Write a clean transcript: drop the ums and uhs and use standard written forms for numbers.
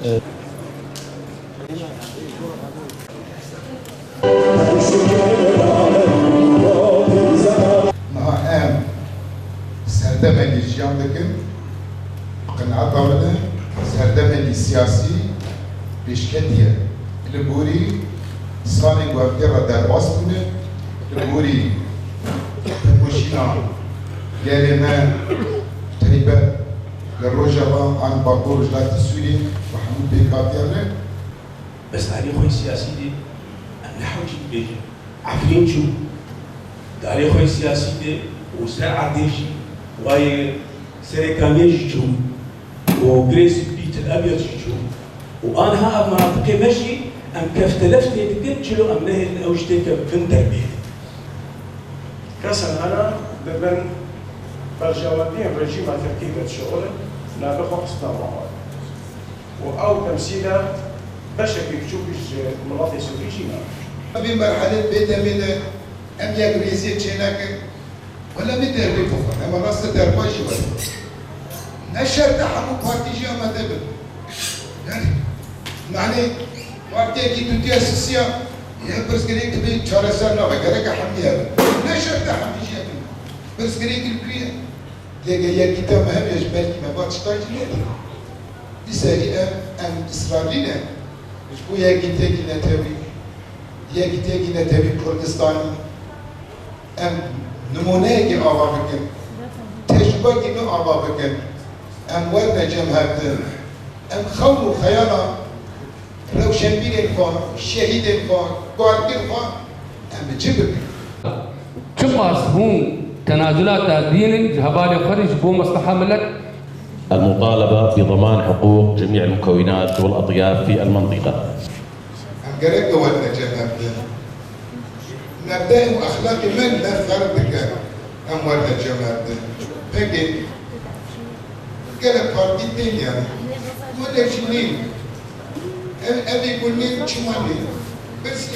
نها سردمني جياندكن قناعة طاولة سردمني سياسي بشكتية البوري صاني وابتر در واسبونه البوري مشينا لما تهيبة للرجبة عن باكور جلات السوري محمود بيكاتير بس تاريخ السياسي دي نحو جيبه عفرين شو تاريخ السياسي دي وساعة ديشي وهي سريكانيجي شو وغريس بيت الأبيض شو وأنا ها مناطقي ماشي أم كفتلفت يتقد شلو أم نهر أوجتك بن تربية كسن أنا ببن برجواتين رجيم تركيبة شغل نابخو استمرار وأو تمثيله بشكل تشوفش مناطق سوريجينا في مرحلة بيتا من أم يغريزي تشيناك ولا مدير بيفوفا أما راس ترباجي ولا نشر تحمو بارتيجي أما دبل يعني معني وقتی کی تو تیاسیسیا یه برسگری که به چهار سال نباید که حمیه نشد ده حمیه برسگری که کریه دیگه یکی تا مهم یش بلکی مباد شتای نیست دیسری ام اسرائیل مش بو یکی تکی نتوی کردستانی ام نمونه کی آوا بکن تجربه کی نو آوا بکن ام ورد جمهت ام خون و خیالا روشنبیر الفان شهید الفان قارق الفان ام جبر شماس هون تنازلات دين هبالي خرج بو مصلحة ملك المطالبة بضمان حقوق جميع المكونات والأطياف في المنطقة. ام قرق ودنا جمهت نبدأ أخلاق من لا فردك ام ورد جمهت بقي قال بارتي تاني يعني ولا شنين أبي يقول لي شو مالي بس